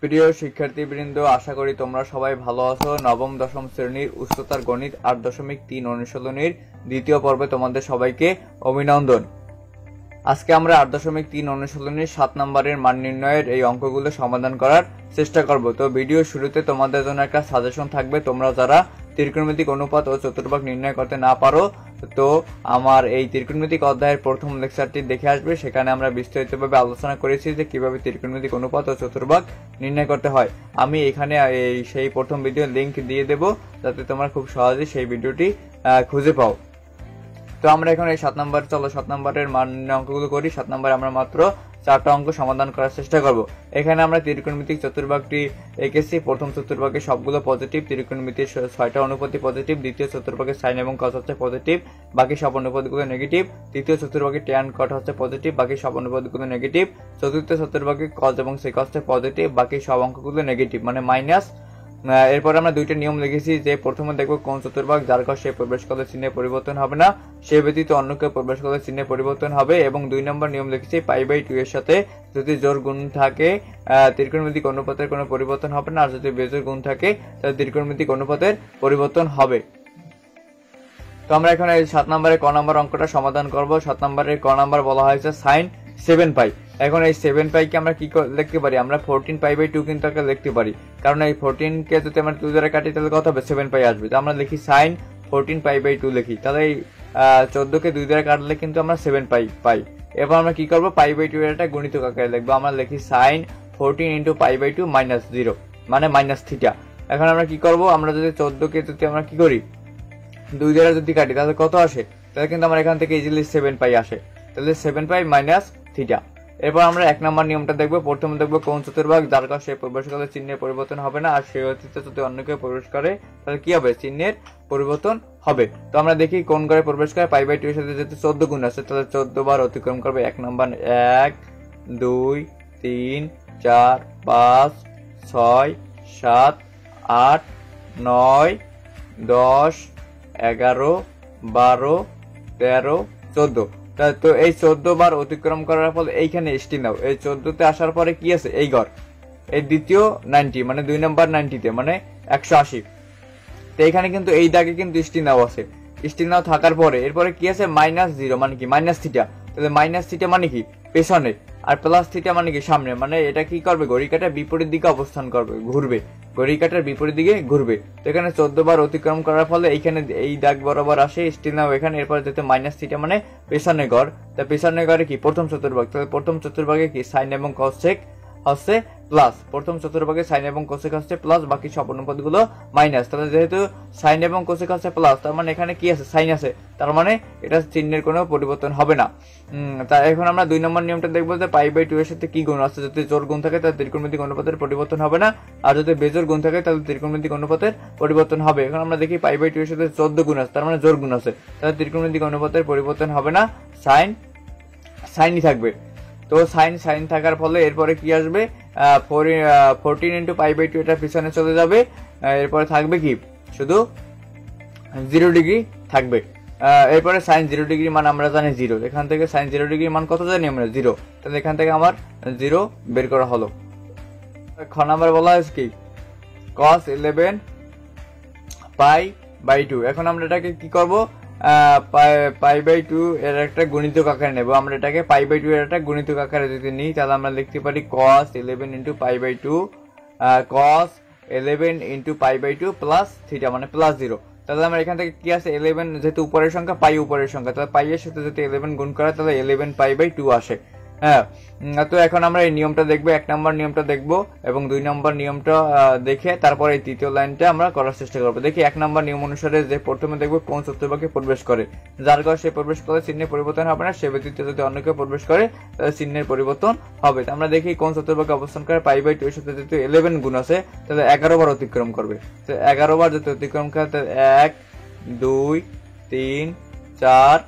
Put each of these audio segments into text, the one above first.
প্রিয় শিক্ষার্থীবৃন্দ, আশা করি তোমরা সবাই ভালো আছো। নবম দশম শ্রেণীর উচ্চতর গণিত 8.3 অনুশীলনীর দ্বিতীয় পর্বে তোমাদের সবাইকে অভিনন্দন। আজকে আমরা 8.3 অনুশীলনীর 7 নম্বরের মান নির্ণয়ের এই অঙ্কগুলো সমাধান করার চেষ্টা করব। তো ভিডিও শুরুতে তোমাদের জন্য একটা সাজেশন থাকবে। তোমরা যারা ত্রিকোণমিতিক অনুপাত ও চতুর্ভাগ নির্ণয় করতে না পারো, তো আমার এই ত্রিকোণমিতিক অধ্যায়ের প্রথম লেকচারটি দেখে আসবে। সেখানে আমরা বিস্তারিতভাবে আলোচনা করেছি যে কিভাবে ত্রিকোণমিতিক অনুপাত ও চতুর্ভাগ নির্ণয় করতে হয়। আমি এখানে সেই প্রথম ভিডিও লিংক দিয়ে দেব, যাতে তোমরা খুব সহজেই সেই ভিডিওটি খুঁজে পাও। তো আমরা এখন এই 7 নম্বরের মান নির্ণয় অঙ্কগুলো করি। 7 নম্বরে আমরা মাত্র 4টা অঙ্ক সমাধান করার চেষ্টা করব। এখানে আমরা ত্রিকোণমিতিক চতুর্ভাগটি এঁকেছি। প্রথম চতুর্ভাগে সবগুলো পজিটিভ, ত্রিকোণমিতির 6টা অনুপাতই পজিটিভ। দ্বিতীয় চতুর্ভাগে সাইন এবং কস হচ্ছে পজিটিভ, বাকি সব অনুপাতগুলো নেগেটিভ। তৃতীয় চতুর্ভাগে ট্যান কট হচ্ছে পজিটিভ, বাকি সব অনুপাতগুলো নেগেটিভ। চতুর্থ চতুর্ভাগে কস এবং সেক হচ্ছে পজিটিভ, বাকি সব অঙ্কগুলো নেগেটিভ মানে মাইনাস। এরপর আমরা দুইটা নিয়ম লিখেছি যে প্রথমে দেখবো কোন চতুর্ভাগ যার ঘর সে প্রবেশ করলে চিহ্নের পরিবর্তন হবে না, সে ব্যতীত অন্য কেউ প্রবেশ করলে চিহ্নের পরিবর্তন হবে। এবং 2 নম্বর নিয়ম লিখেছি π/2 এর সাথে যদি জোড় গুণ থাকে ত্রিকোণমিতিক অনুপাতের কোনো পরিবর্তন হবে না, আর যদি বেজোড় গুণ থাকে তাহলে ত্রিকোণমিতিক অনুপাতের পরিবর্তন হবে। তো আমরা এখন এই 7 নম্বরে ক নম্বর অঙ্কটা সমাধান করব। 7 নম্বরের ক নম্বর বলা হয়েছে sin 7π। এখন এই 7π কে আমরা কি লিখতে পারি? আমরা 14π/2 কিন্তু একটা লিখতে পারি, কারণ এই 14 কে যদি আমরা 2 দ্বারা কাটি তাহলে কত হবে? 7π আসবে। তো আমরা লিখি sin 14π/2 লিখি, তাহলে এই 14 কে 2 দ্বারা কাটলে কিন্তু আমরা 7π পাই। এবার আমরা কি করব? π/2 এর একটা গুণিতক আকারে লিখবো। আমরা লিখি sin 14 × π/2 -0 মানে -θ। এখন আমরা কি করব? আমরা যদি 14 কে যদি আমরা কি করি 2 দ্বারা যদি কাটি তাহলে কত আসে? তাহলে কিন্তু আমরা এখান থেকে ইজিলি 7π আসে, তাহলে 7π - θ। এরপর আমরা 1 নম্বর নিয়মটা দেখবো। প্রথমে দেখবো কোন চতুর্ভাগ যার ঘর সে প্রবেশ করলে চিহ্নের পরিবর্তন হবে না, আর সে অতীতে যদি অন্য কেউ প্রবেশ করে তাহলে কি হবে? চিহ্নের পরিবর্তন হবে। তো আমরা দেখি কোন ঘরে প্রবেশ করে। π/2 এর সাথে যেহেতু 14 গুণ আছে, তাহলে 14 বার অতিক্রম করবে। 1 নম্বর 1 2 3 4 5 6 7 8 9 10 11 12 13 14। তো এই 14 বার অতিক্রম করার ফলে এইখানে এসটি নাও, এই 14 তে আসার পরে কি আছে? এই ঘর, এই দ্বিতীয় 90 মানে 2 নম্বর 90 তে মানে 180। তো এখানে কিন্তু এই দাগে কিন্তু এসটি নাও আছে। এসটি নাও থাকার পরে এরপরে কি আছে? -0 মানে কি? -θ। তাহলে -θ মানে কি? পেছনে, আর +θ মানে কি? সামনে। মানে এটা কি করবে? ঘড়ি কাঁটার বিপরীত দিকে অবস্থান করবে, ঘুরবে, ঘড়ি কাঁটার বিপরীত দিকে ঘুরবে। তো এখানে 14 বার অতিক্রম করার ফলে এইখানে এই দাগ বরাবর আসে স্টিল নাও এখানে। এরপর যেতে -θ মানে পেছনে ঘর। তা পেছনে ঘরে কি? প্রথম চতুর্ভাগ। তাহলে প্রথম চতুর্ভাগে কি? সাইন এবং কসেক হচ্ছে প্লাস। প্রথম চতুর্ভাগে সাইন এবং কোসেক হচ্ছে প্লাস, বাকি সব অনুপাতগুলো মাইনাস। তাহলে যেহেতু সাইন এবং কোসেক হচ্ছে প্লাস, তার মানে এখানে কি আছে? সাইন আছে, তার মানে এটা চিহ্নের কোনো পরিবর্তন হবে না। তা এখন আমরা 2 নম্বর নিয়মটা দেখবো যে π/2 এর সাথে কি গুণ আছে। যদি জোড় গুণ থাকে তাহলে ত্রিকোণমিতিক অনুপাতের পরিবর্তন হবে না, আর যদি বেজোড় গুণ থাকে তাহলে ত্রিকোণমিতিক অনুপাতের পরিবর্তন হবে। এখন আমরা দেখি π/2 এর সাথে 14 গুণ আছে, তার মানে জোড় গুণ আছে, তাহলে ত্রিকোণমিতিক অনুপাতের পরিবর্তন হবে না, সাইনই থাকবে। তো সাইন থাকার ফলে এরপরে কি আসবে? 14 × π/2 এটা পিছনে চলে যাবে। এরপরে থাকবে কি? শুধু 0 ডিগ্রি থাকবে। এরপরে সাইন 0 ডিগ্রি মান আমরা জানি 0। এখান থেকে সাইন 0 ডিগ্রি মান কত জানি আমরা? 0। তাহলে এখান থেকে আমার 0 বের করা হলো। খ নাম্বার বলা হয়েছে কি? cos 11π/2। এখন আমরা এটাকে কি করব? π/2 এর একটা গুণিতক আকারে নেব। আমরা এটাকে π/2 এর একটা গুণিতক আকারে যদি নিই তাহলে আমরা লিখতে পারি cos 11 × π/2 cos 11 × π/2 θ মানে +0। তাহলে আমরা এখান থেকে কি আছে? 11 যেহেতু উপরের সংখ্যা, পাই উপরের সংখ্যা, তাহলে পাই এর সাথে যদি 11 গুণ করা তাহলে 11π/2 আসে। হ্যাঁ, তো এখন আমরা এই নিয়মটা দেখবো। 1 নম্বর নিয়মটা দেখবো এবং 2 নম্বর নিয়মটা দেখে তারপরে এই তৃতীয় লাইনটা আমরা করার চেষ্টা করবো। দেখি 1 নম্বর নিয়ম অনুসারে যে প্রথমে দেখবো কোন চতুর্ভাগে প্রবেশ করে যার ঘর সে প্রবেশ করে চিহ্নের পরিবর্তন হবে না, সে ব্যতীত যদি অন্য কেউ প্রবেশ করে তাহলে চিহ্নের পরিবর্তন হবে। আমরা দেখি কোন চতুর্ভাগে অবস্থান করে। π/2 এর সাথে যদি 11 গুণ আছে তাহলে 11 বার অতিক্রম করবে। তো 11 বার যদি অতিক্রম করে তাহলে 1 2 3 4,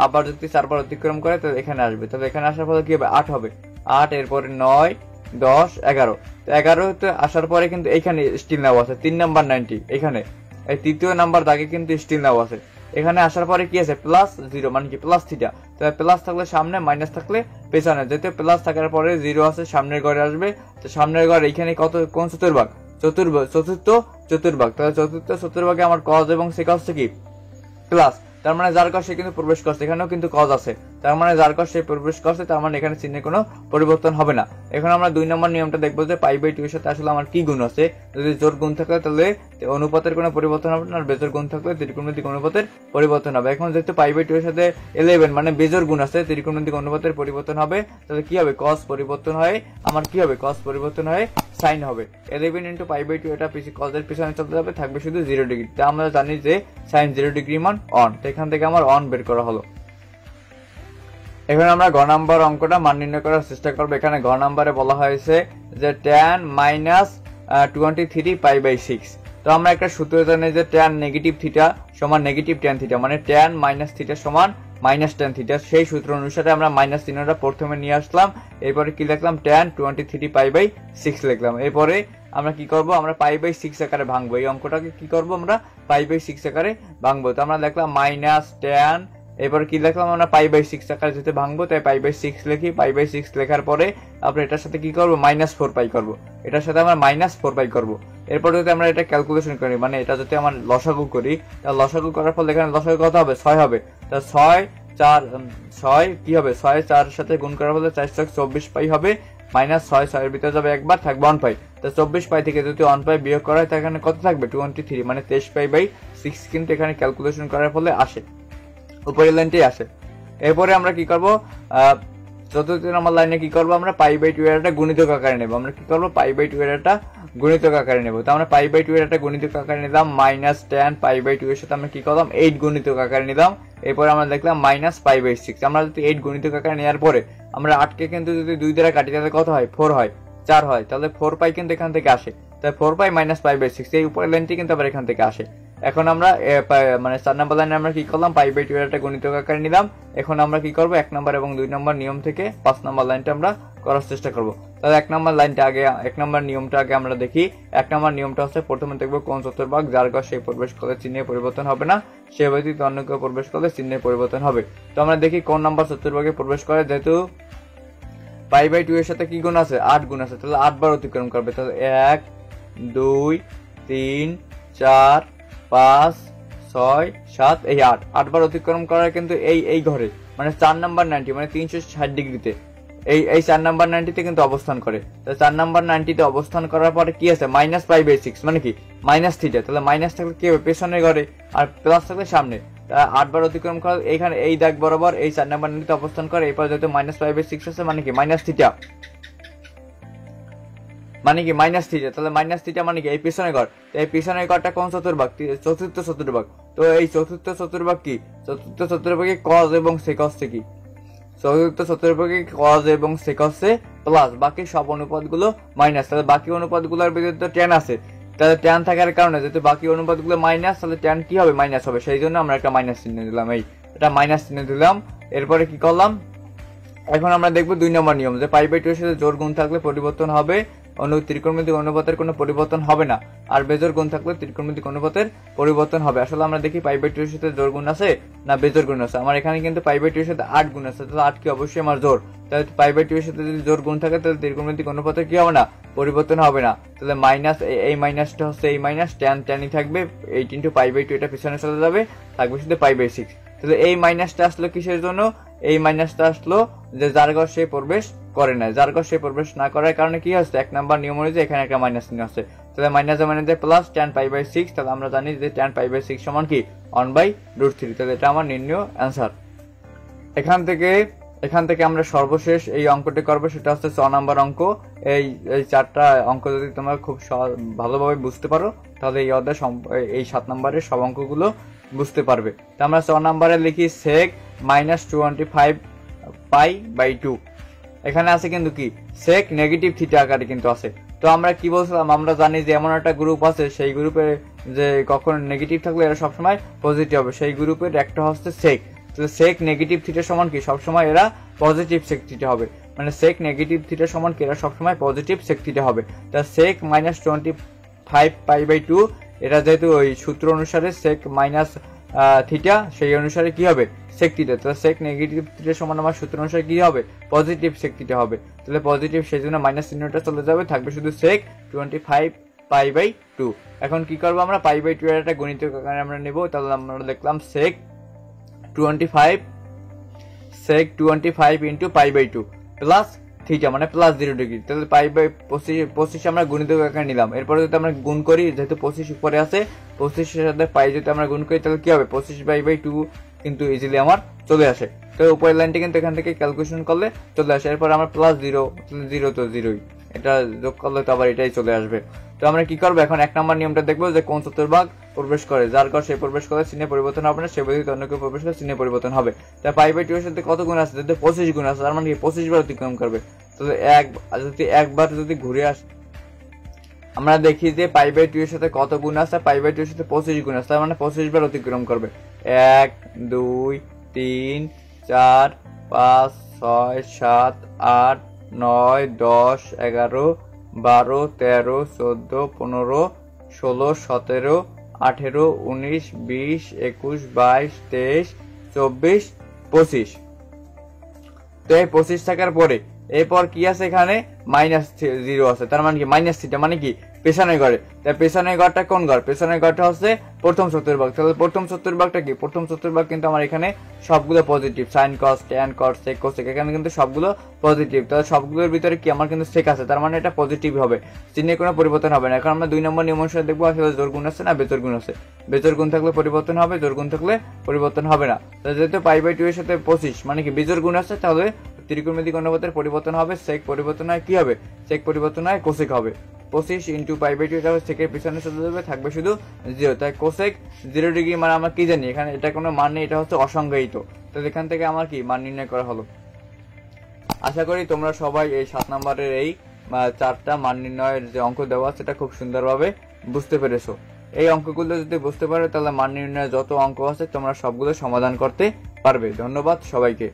আবার যদি 4 বার অতিক্রম করে তাহলে এখানে আসবে। তাহলে এখানে আসার পরে কি হবে? 8 হবে। 8 এরপরে 9 10 11। তো 11 তে আসার পরে কিন্তু এখানে স্টিল নাও আছে 3 নাম্বার 90। এখানে এই তৃতীয় নাম্বার দাগে কিন্তু স্টিল নাও আছে। এখানে আসার পরে কি আছে প্লাস 0 মানে কি প্লাস থিটা। তাহলে প্লাস থাকলে সামনে, মাইনাস থাকলে পেছনে, যেহেতু প্লাস থাকার পরে 0 আছে সামনের ঘরে আসবে, তো সামনের ঘর এখানে কত কোন চতুর্ভাগ, চতুর্থ চতুর্ভাগ। তাহলে চতুর্থ চতুর্ভাগে আমার কজ এবং সেক হচ্ছে কি প্লাস, তার মানে যার কজ সে কিন্তু প্রবেশ করছে, এখানেও কিন্তু কজ আছে, তার মানে যার কজ সে প্রবেশ করছে, তার মানে এখানে চিহ্নে কোনো পরিবর্তন হবে না। এখন আমরা 2 নম্বর নিয়মটা দেখবো যে পাই বাই 2 এর সাথে আসলে আমার কি গুণ আছে। যদি জোর গুণ থাকে তাহলে অনুপাতের কোনো পরিবর্তন হবে না, আর বেজোর গুণ থাকলে ত্রিকোণমিতিক অনুপাতের পরিবর্তন হবে। এখন যেহেতু পাই বাই 2 এর সাথে 11 মানে বেজোর গুণ আছে, ত্রিকোণমিতিক অনুপাতের পরিবর্তন হবে, তাহলে কি হবে কস পরিবর্তন হয় আমার কি হবে কস পরিবর্তন হয় সাইন হবে। 11 ইন্টু পাই বাই 2 এটা কজের পিছনে চলতে যাবে, থাকবে শুধু 0 ডিগ্রি। তা আমরা জানি যে সাইন 0 ডিগ্রি মান অন, তো এখান থেকে আমার অন বের করা হলো। এখন আমরা ঘ নাম্বার অঙ্কটা মান নির্ণয় করার চেষ্টা করবো। এখানে ঘ নাম্বারে বলা হয়েছে যে tan মাইনাস 23 পাই বাই 6। তো আমরা একটা সূত্র জানি যে tan নেগেটিভ থিটা সমান নেগেটিভ tan থিটা, মানে tan মাইনাস থিটা সমান মাইনাস tan থিটা। সেই সূত্র অনুসারে আমরা মাইনাস চিহ্নটা প্রথমে নিয়ে আসলাম, এরপরে কি লিখলাম tan 23 পাই বাই 6 লিখলাম। এরপরে আমরা কি করব, আমরা পাই বাই 6 আকারে ভাঙবো, এই অঙ্কটাকে কি করব আমরা পাই বাই 6 আকারে ভাঙবো। তো আমরা লিখলাম মাইনাস tan, এবার কি লিখলাম আমরা পাই বাই 6 আকারে যেতে ভাঙবো, তাই পাই বাই 6 লিখি। পাই বাই 6 লেখার পরে আমরা এটার সাথে কি করব মাইনাস 4 পাই করব, এটার সাথে আমরা মাইনাস 4 পাই করব। এরপর যদি আমরা এটা ক্যালকুলেশন করি, মানে এটা যদি আমরা লসাগু করি, তাহলে লসাগু করার ফলে এখানে লসাগু কত হবে 6 হবে। তা 6 কি হবে 6 4 এর সাথে গুণ করার ফলে 4 6 24 পাই হবে, মাইনাস 6 6 এর ভিতরে যাবে একবার, থাকবে 1 পাই। তো 24 পাই থেকে যদি 1 পাই বিয়োগ করা হয়, তাহলে এখানে কত থাকবে 23 মানে 23 পাই বাই 6 কিন্তু এখানে ক্যালকুলেশন করার ফলে আসে, উপরের লাইনটাই আসে। এরপরে আমরা কি করব, চতুর্থ নম্বর লাইনে কি করব আমরা পাই বাই 2 এর একটা গুণিতক আকারে নেব। আমরা কি করব পাই বাই 2 এর একটা গুণিতক আকারে নেব। তো আমরা পাই বাই 2 এর একটা গুণিতক আকারে নিলাম, মাইনাস tan পাই বাই 2 এর সাথে আমরা কি করলাম 8 গুণিতক আকারে নিলাম। এরপর আমরা দেখলাম মাইনাস পাই বাই 6। আমরা যদি 8 গুণিতক আকারে নেওয়ার পরে আমরা 8 কে কিন্তু যদি 2 দ্বারা কাটি তাহলে কত হয় 4 হয়, 4 হয়, তাহলে 4 পাই কিন্তু এখান থেকে আসে। তাই 4 পাই মাইনাস পাই বাই 6 এই উপরের লাইনটি কিন্তু আবার এখান থেকে আসে। এখন আমরা মানে 4 নম্বর লাইনে আমরা কি করলাম পাই বাই 2 এর একটা গুণিতক আকারে নিলাম। এখন আমরা কি করব 1 নম্বর এবং 2 নম্বর নিয়ম থেকে 5 নম্বর লাইনটা আমরা করার চেষ্টা করব। তাহলে 1 নম্বর লাইনটা আগে 1 নম্বর নিয়মটা আগে আমরা দেখি। 1 নম্বর নিয়মটা হচ্ছে প্রথমে দেখব কোন চতুর্ভাগ যার ঘর সেই প্রবেশ করলে চিহ্নের পরিবর্তন হবে না, সে ব্যতীত অন্য কেউ প্রবেশ করলে চিহ্নের পরিবর্তন হবে। তো আমরা দেখি কোন নাম্বার চতুর্ভাগে প্রবেশ করে, যেহেতু পাই বাই 2 এর সাথে কি গুণ আছে 8 গুণ আছে, তাহলে 8 বার অতিক্রম করবে। তাহলে 1 2 3 4 5 6 7 এই 8 বার অতিক্রম করার কিন্তু এই ঘরে মানে 4 নাম্বার 90 মানে 360 ডিগ্রিতে এই 4 নাম্বার 90 তে কিন্তু অবস্থান করে। তাহলে 4 নাম্বার 90 তে অবস্থান করার পরে কি আছে মাইনাস পাই বাই 6 মানে কি মাইনাস থিটা। তাহলে মাইনাস থাকলে কি হবে পেছনের ঘরে, আর প্লাস থাকলে সামনে। 8 বার অতিক্রম করা এখানে এই দাগ বরাবর এই 4 নাম্বার 90 তে অবস্থান করে। এরপর যেহেতু মাইনাস পাই বাই 6 আছে মানে কি মাইনাস থিটা, মানে কি মাইনাস থিটা। তাহলে মাইনাস থিটা মানে কি এই পিছনের ঘর, এই পিছনের ঘরটা কোন চতুর্ভাগ চতুর্থ চতুর্ভাগ। তো এই চতুর্থ চতুর্ভাগ কি চতুর্থ চতুর্ভাগে কজ এবং সেক হচ্ছে কি চতুর্থ চতুর্ভাগে কজ এবং সেক হচ্ছে প্লাস, বাকি সব অনুপাতগুলো মাইনাস। তাহলে বাকি অনুপাতগুলোর ভিতরে তো tan আছে, তাহলে tan থাকার কারণে যেহেতু বাকি অনুপাতগুলো মাইনাস, তাহলে tan কি হবে মাইনাস হবে, সেই জন্য আমরা একটা মাইনাস চিহ্ন দিলাম, এটা মাইনাস চিহ্ন দিলাম। এরপরে কি করলাম এখন আমরা দেখবো 2 নম্বর নিয়ম যে পাই বাই 2 এর সাথে জোড় গুণ থাকলে পরিবর্তন হবে, ত্রিকোণমিতিক অনুপাতের কোনো পরিবর্তন হবে না, আর বেজোড় গুণ থাকলে ত্রিকোণমিতিক অনুপাতের পরিবর্তন হবে। আসলে আমরা দেখি পাই বাই 2 এর সাথে জোড় গুণ আছে না বেজোড় গুণ আছে। আমার এখানে কিন্তু পাই বাই 2 এর সাথে 8 গুণ আছে, তাহলে 8 কি অবশ্যই আমার জোড়। তাহলে পাই বাই 2 এর সাথে যদি জোড় গুণ থাকে তাহলে ত্রিকোণমিতিক অনুপাতের কি হবে না পরিবর্তন হবে না। তাহলে মাইনাস এই মাইনাসটা হচ্ছে এই মাইনাস tan থাকবে 8 ইনটু পাই বাই 2, এটা পিছনে চলে যাবে, থাকবে শুধু পাই বাই 6। তাহলে এই মাইনাসটা আসলো কিসের জন্য, এই মাইনাসটা আসলো যে যার ঘর সে প্রবেশ করে না, যার ঘর সে প্রবেশ না করার কারণে কি হচ্ছে 1 নাম্বার নিয়ম অনুযায়ী এখানে একটা মাইনাস চিহ্ন আছে। তাহলে মাইনাস মাইনাসে প্লাস tan পাই বাই 6। তাহলে আমরা জানি যে tan পাই বাই 6 সমান কি 1/√3। তাহলে এটা আমার নির্ণয় অ্যান্সার। এখান থেকে আমরা সর্বশেষ এই অঙ্কটি করবো, সেটা হচ্ছে 6 নাম্বার অঙ্ক। এই 4টা অঙ্ক যদি তোমরা খুব ভালোভাবে বুঝতে পারো তাহলে এই অধ্যায় এই 7 নাম্বারের সব অঙ্কগুলো বুঝতে পারবে। তো আমরা 6 নাম্বারে লিখি sec -25 পাই বাই 2। এখানে আছে কিন্তু কি sec নেগেটিভ থিটা আকারে কিন্তু আছে। তো আমরা কি বলছিলাম, আমরা জানি যে এমন একটা গ্রুপ আছে সেই গ্রুপে যে কখন নেগেটিভ থাকলে এরা সবসময় পজিটিভ হবে, সেই গ্রুপের একটা হচ্ছে sec। তাহলে sec নেগেটিভ থিটা সমান কি সবসময় এরা পজিটিভ sec থিটা হবে, মানে sec নেগেটিভ থিটা সমান কি এরা সবসময় পজিটিভ sec থিটা হবে। তা sec -25 পাই বাই 2 এটা যেহেতু ওই সূত্র অনুসারে sec থিটা, সেই অনুসারে কি হবে সেক থিটা। তাহলে সেক নেগেটিভ থিটা সমান আমার সূত্র অনুসারে কি হবে পজিটিভ সেক থিটা হবে। তাহলে পজিটিভ, সেই জন্য মাইনাস চিহ্নটা চলে যাবে, থাকবে শুধু সেক 25π/2। এখন কি করবো আমরা π/2 এর একটা গণিতীয় আকারে আমরা নেব। তাহলে আমরা লিখলাম সেক 25 ইন্টু π/2 প্লাস থিটা মানে প্লাস 0 ডিগ্রি। তাহলে π/25 আমরা গণিতীয় আকারে নিলাম। এরপরে যদি আমরা গুণ করি, যেহেতু 25 উপরে আছে, 25 এর সাথে পাই যদি আমরা গুণ করি তাহলে কি হবে 25π/2 কিন্তু ইজিলি আমার চলে আসে। তো উপরের লাইনটি কিন্তু এখান থেকে ক্যালকুলেশন করলে চলে আসে। এরপর আমরা প্লাস 0, 0 তো 0ই, এটা যোগ করলে তো আবার এটাই চলে আসবে। তো আমরা কি করবো এখন 1 নম্বর নিয়মটা দেখবো যে কোন চতুর্ভাগ প্রবেশ করে, যার ঘর সে প্রবেশ করে চিহ্নে পরিবর্তন হবে না, সে ব্যতীত অন্য কেউ প্রবেশ করে চিহ্নে পরিবর্তন হবে। তাই π/2 এর সাথে কত গুণ আছে, যদি 25 গুণ আছে, তার মানে 25 বার অতিক্রম করবে। তাহলে একবার যদি ঘুরে আসে, আমরা দেখি যে π/2 এর সাথে কত গুণ আছে, π/2 এর সাথে 25 গুণ আছে, তার মানে 25 বার অতিক্রম করবে। 1 2 3 4 5 6 7 8 9 10 11 12 13 14 15 16 17 18 19 20 21 22 23 24 25। তো এই 25 থাকার পরে এরপর কি আছে এখানে -0 আছে, তার মানে কি মাইনাস থিটা মানে কি পেছনের ঘরে। তাই পেছনের ঘরটা কোন ঘর, পেছনের ঘরটা হচ্ছে প্রথম চতুর্ভাগ। তাহলে প্রথম চতুর্ভাগটা কি, প্রথম চতুর্ভাগ কিন্তু আমার এখানে সবগুলো positive, sine cos tan cos sec cosec, এখানে কিন্তু সবগুলো পজিটিভ। তাহলে সবগুলোর ভিতরে কি আমার কিন্তু সেক আছে, তার মানে এটা পজিটিভ হবে, চিহ্নে কোনো পরিবর্তন হবে না। এখন আমরা 2 নম্বর নিয়ম অনুসারে দেখবো আসলে জোড় গুণ আছে না বেজোড় গুণ আছে। বেজোড় গুণ থাকলে পরিবর্তন হবে, জোড় গুণ থাকলে পরিবর্তন হবে না। তাহলে যেহেতু π/2 এর সাথে 25 মানে কি বেজোড় গুণ আছে, তাহলে ত্রিকোণমিতিক অনুপাতের পরিবর্তন হবে, সেক পরিবর্তন হয় কি হবে, সেক পরিবর্তন হয় কোসেক হবে। 25 ইন্টু π/2 এটা সেকের পিছনে চলে যাবে, থাকবে শুধু 0। তাই কোসেক 0 ডিগ্রি মানে আমরা কি জানি, এখানে এটা কোনো মান নেই, এটা হচ্ছে অসংজ্ঞায়িত। তো এখান থেকে আমার কি মান নির্ণয় করা হলো। আশা করি তোমরা সবাই এই 7 নম্বরের এই 4টা মান নির্ণয়ের যে অঙ্ক দেওয়া সেটা খুব সুন্দরভাবে বুঝতে পেরেছো। এই অঙ্কগুলো যদি বুঝতে পারো তাহলে মান নির্ণয়ের যত অঙ্ক আছে তোমরা সবগুলো সমাধান করতে পারবে। ধন্যবাদ সবাইকে।